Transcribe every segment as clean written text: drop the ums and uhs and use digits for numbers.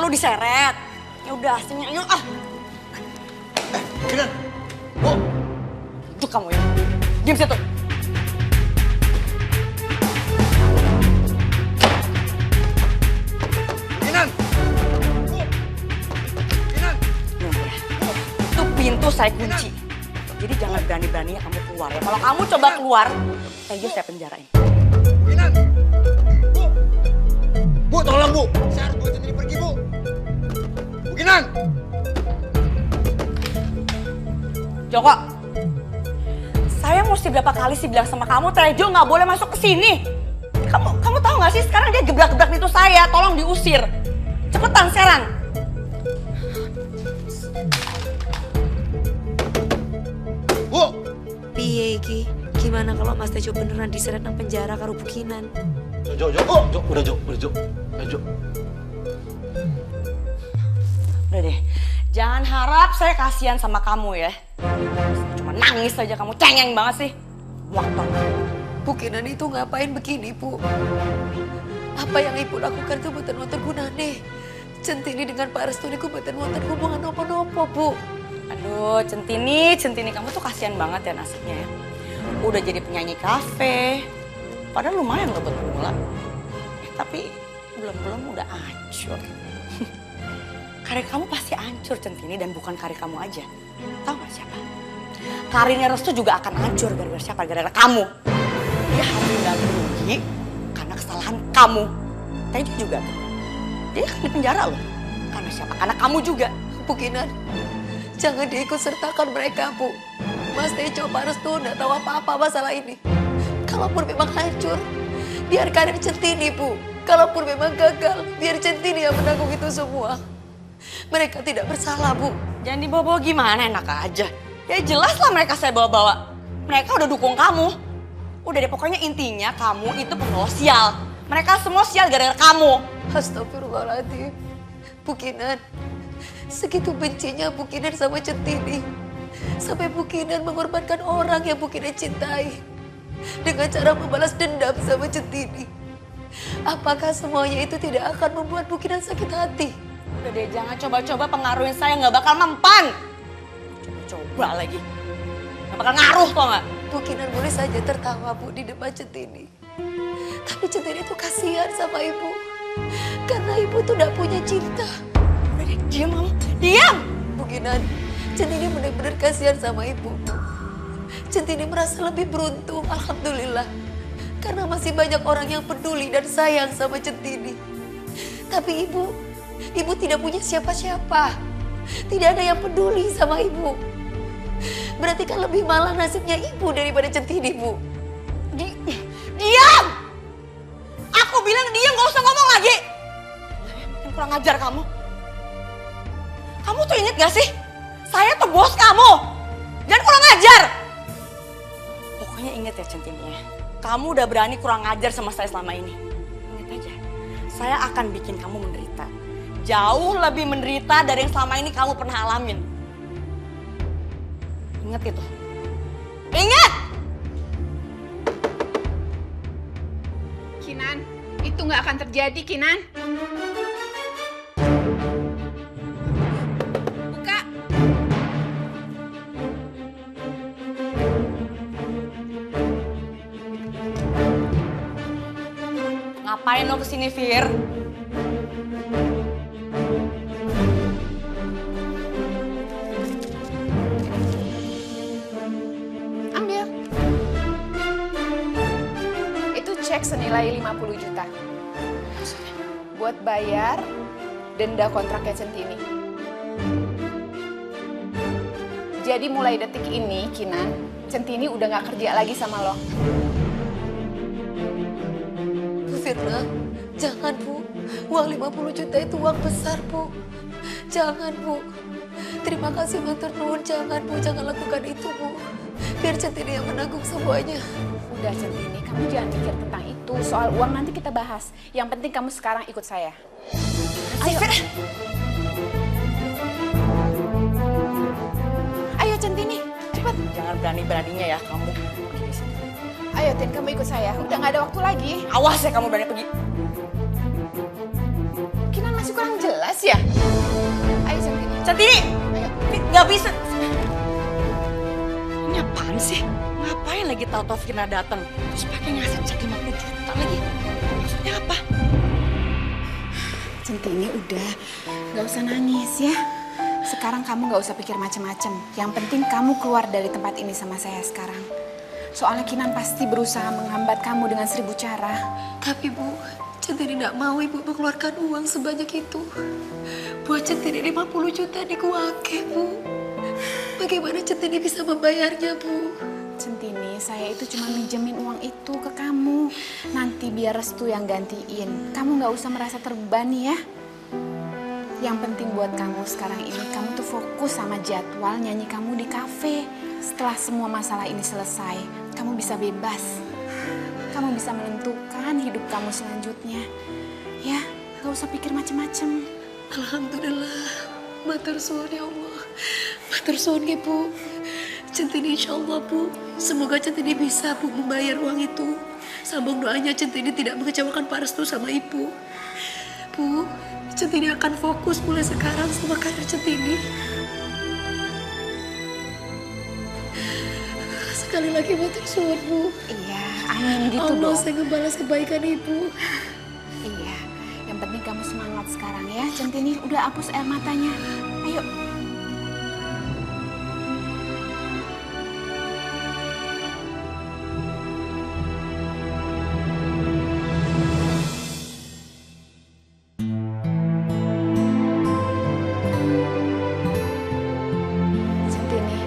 mau diseret. Ya udah, sini ayo ah. Kinan. Bu. Duduk kamu ya. Diam situ. Kinan. Bu. Kinan. Nah, ya. Itu pintu saya kunci. Jadi jangan berani-beraninya kamu keluar ya. Kalau kamu coba keluar, saya penjarain. Kinan. Bu. Bu, tolong Bu. Saya harus bawa Centini pergi Bu. Bu Kinan. Joko, saya mesti berapa kali sih bilang sama kamu, Tejo nggak boleh masuk ke sini. Kamu tahu nggak sih sekarang dia gebrak-gebrak pintu saya, tolong diusir. Cepetan sekarang. Bu. Piye iki? Gimana kalau Mas Tejo beneran diseret nang penjara karo Bukinan? Jo. Udah Jo. Ayo Jo. Udah deh, jangan harap saya kasihan sama kamu ya. Cuma nangis aja kamu, cengeng banget sih. Waktu. Bukinan itu ngapain begini, Bu? Apa yang Ibu lakukan itu mboten gunane. Centini dengan Pak Restu niku mboten hubungan apa-apa, Bu. Aduh, Centini kamu tuh kasihan banget ya nasibnya ya. Udah jadi penyanyi kafe, padahal lumayan loh buat pemula. Tapi belum udah hancur. Karir kamu pasti hancur, Centini, dan bukan karir kamu aja. Tahu gak siapa? Karirnya Restu juga akan hancur gara-gara siapa? Gara-gara kamu. Dia harus ganti rugi karena kesalahan kamu. Tejo juga tuh. Dia akan dipenjara loh. Karena siapa? Karena kamu juga. Bukinan, jangan diikut sertakan mereka, Bu. Mas Tejo, Pak Restu nggak tahu apa-apa masalah ini. Kalaupun memang hancur, biar karir Centini, Bu. Kalaupun memang gagal, biar Centini yang menanggung itu semua. Mereka tidak bersalah, Bu. Jangan dibawa-bawa gimana, enak aja. Ya jelas lah mereka saya bawa-bawa. Mereka udah dukung kamu. Udah deh, pokoknya intinya kamu itu pembawa sial. Mereka semua sial gara-gara kamu. Astagfirullahaladzim. Bukinan, segitu bencinya Bukinan sama Centini. Sampai Bukinan mengorbankan orang yang Bukinan cintai. Dengan cara membalas dendam sama Centini. Apakah semuanya itu tidak akan membuat Bukinan sakit hati? Udah deh, jangan coba-coba pengaruhin saya, nggak bakal mempan. Coba lagi. Nggak bakal ngaruh kok nggak? Bukinan boleh saja tertawa, Bu, di depan Centini. Tapi Centini itu kasihan sama Ibu. Karena Ibu tuh gak punya cinta. Udah deh, diam kamu. Diam! Bukinan, Centini benar-benar kasihan sama Ibu. Centini merasa lebih beruntung, alhamdulillah. Karena masih banyak orang yang peduli dan sayang sama Centini. Tapi Ibu tidak punya siapa-siapa. Tidak ada yang peduli sama Ibu. Berarti kan lebih malah nasibnya Ibu daripada Centini, Bu. Diam! Aku bilang diam, gak usah ngomong lagi. Yang kurang ajar kamu. Kamu tuh inget gak sih? Saya tuh bos kamu. Jangan kurang ajar. Pokoknya inget ya, Centini ya. Kamu udah berani kurang ajar sama saya selama ini. Ingat aja, saya akan bikin kamu menderita. Jauh lebih menderita dari yang selama ini kamu pernah alamin. Ingat itu. Ingat! Kinan, itu nggak akan terjadi, Kinan. Buka. Ngapain lo kesini, Fir? Ambil. Itu cek senilai 50 juta. Buat bayar denda kontraknya Centini. Jadi mulai detik ini, Kinan, Centini udah nggak kerja lagi sama lo. Bu Firna, jangan, Bu. Uang 50 juta itu uang besar, Bu. Jangan, Bu. Terima kasih, matur nuwun. Jangan, Bu. Jangan lakukan itu, Bu. Biar Centini yang menanggung semuanya. Udah, Centini, kamu jangan mikir tentang itu. Soal uang nanti kita bahas. Yang penting kamu sekarang ikut saya. Ayo, Fir. Ayo, Centini, cepat. Jangan berani-beraninya ya kamu. Ayo, Tin, kamu ikut saya. Udah nggak ada waktu lagi. Awas ya kamu berani pergi. Kinan masih kurang jelas ya? Ayo Centini. Centini, nggak bisa. Ini apaan sih? Ngapain lagi tahu-tahu Firna datang? Terus pakai ngasih cek 50 juta lagi. Maksudnya apa? Centini udah, nggak usah nangis ya. Sekarang kamu nggak usah pikir macem-macem. Yang penting kamu keluar dari tempat ini sama saya sekarang. Soalnya Kinan pasti berusaha menghambat kamu dengan 1000 cara. Tapi Bu, Centini tidak mau Ibu mengeluarkan uang sebanyak itu. Buat Centini 50 juta di Kuake, Bu. Bagaimana Centini bisa membayarnya, Bu? Centini, saya itu cuma minjemin uang itu ke kamu. Nanti biar Restu yang gantiin. Kamu nggak usah merasa terbebani ya. Yang penting buat kamu sekarang ini, kamu tuh fokus sama jadwal nyanyi kamu di kafe. Setelah semua masalah ini selesai, kamu bisa bebas. Kamu bisa menentukan hidup kamu selanjutnya. Ya, gak usah pikir macem-macem. Alhamdulillah, matur suwun ya Allah. Matur suwun ya Bu. Centini insya Allah Bu, semoga Centini bisa Bu membayar uang itu. Sambung doanya Centini tidak mengecewakan Pak Restu sama Ibu. Bu, Centini akan fokus mulai sekarang sama karir Centini. Sekali lagi matur suwun Bu. Iya, amin gitu Allah dong. saya ngebalas kebaikan Ibu. Iya, yang penting kamu semangat sekarang ya. Centini udah hapus air matanya. Ayo. Centini,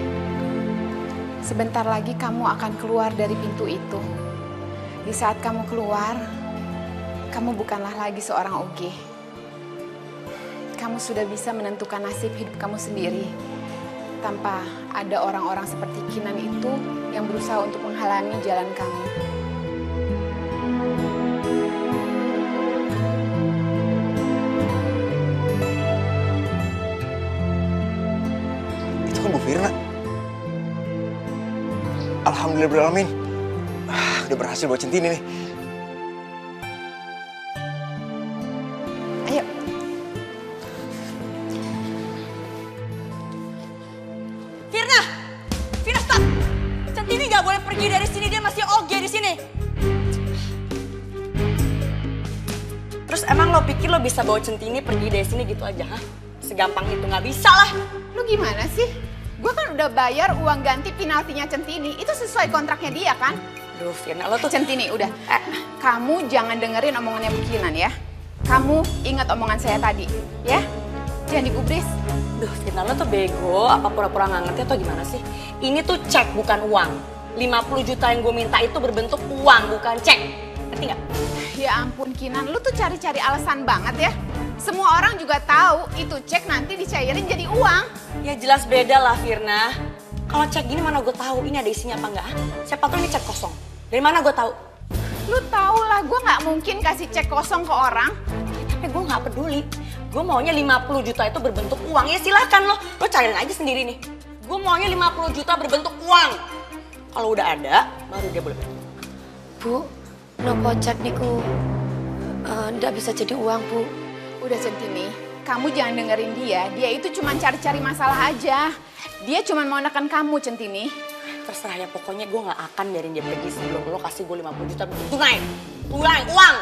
sebentar lagi kamu akan keluar dari pintu itu. Di saat kamu keluar, kamu bukanlah lagi seorang oge. Kamu sudah bisa menentukan nasib hidup kamu sendiri. Tanpa ada orang-orang seperti Kinan itu yang berusaha untuk menghalangi jalan kamu. Itu kan Bu Firna. Alhamdulillah beralamin. Udah berhasil buat Centini nih. Ayo. Firna! Firna stop! Centini nggak boleh pergi dari sini, dia masih oge di sini. Terus emang lo pikir lo bisa bawa Centini pergi dari sini gitu aja, hah? Segampang itu nggak bisa lah. Lu gimana sih? Gue kan udah bayar uang ganti penaltinya Centini. Itu sesuai kontraknya dia kan? Aduh Firna, lo tuh... Centini udah. Kamu jangan dengerin omongannya Bu Kinan ya. Kamu ingat omongan saya tadi, ya? Jangan digubris. Duh Firna, lo tuh bego, apa pura-pura nggak ngerti atau gimana sih? Ini tuh cek bukan uang. 50 juta yang gue minta itu berbentuk uang, bukan cek. Ngerti nggak? Ya ampun Kinan, lu tuh cari-cari alasan banget ya. Semua orang juga tahu itu cek nanti dicairin jadi uang. Ya jelas beda lah Firna. Kalau cek gini mana gue tahu ini ada isinya apa enggak? Siapa tahu ini cek kosong. Dari mana gue tahu? Lu tau lah, gue nggak mungkin kasih cek kosong ke orang. Tapi gue nggak peduli. Gue maunya 50 juta itu berbentuk uang. Ya silakan lo cariin aja sendiri nih. Gue maunya 50 juta berbentuk uang. Kalau udah ada, baru dia boleh pergi. Bu, nopo cek niku ndak bisa jadi uang Bu. Udah Centini, kamu jangan dengerin dia. Dia itu cuma cari-cari masalah aja. Dia cuma mau nekan kamu Centini. Terserah ya, pokoknya gue gak akan biarin dia pergi sebelum lo kasih gue 50 juta tunai. Tunai, uang.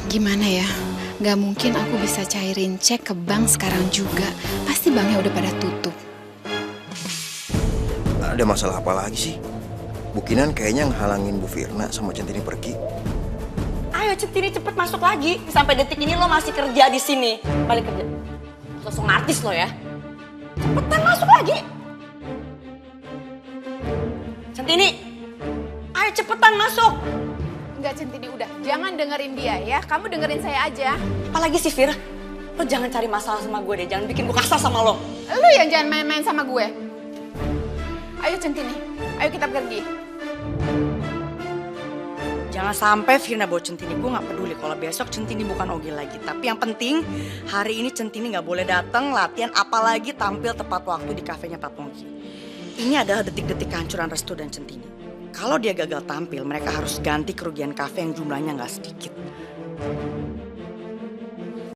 Gimana ya? Gak mungkin aku bisa cairin cek ke bank sekarang juga. Pasti banknya udah pada tutup. Ada masalah apa lagi sih? Bu Kinan kayaknya ngehalangin Bu Firna sama Centini pergi. Ayo Centini cepet masuk lagi. Sampai detik ini lo masih kerja di sini. Balik kerja. Langsung artis lo ya. Cepetan masuk lagi. Centini, ayo cepetan masuk. Enggak Centini, udah. Jangan dengerin dia ya. Kamu dengerin saya aja. Apalagi sih Fir, lo jangan cari masalah sama gue deh. Jangan bikin gue kasar sama lo. Lu yang jangan main-main sama gue. Ayo Centini, ayo kita pergi. Jangan sampai Firna bawa Centini. Gue gak peduli kalau besok Centini bukan oge lagi. Tapi yang penting hari ini Centini gak boleh datang latihan apalagi tampil tepat waktu di kafenya Pak Pongki. Ini adalah detik-detik kehancuran Restu dan Centini. Kalau dia gagal tampil, mereka harus ganti kerugian kafe yang jumlahnya gak sedikit.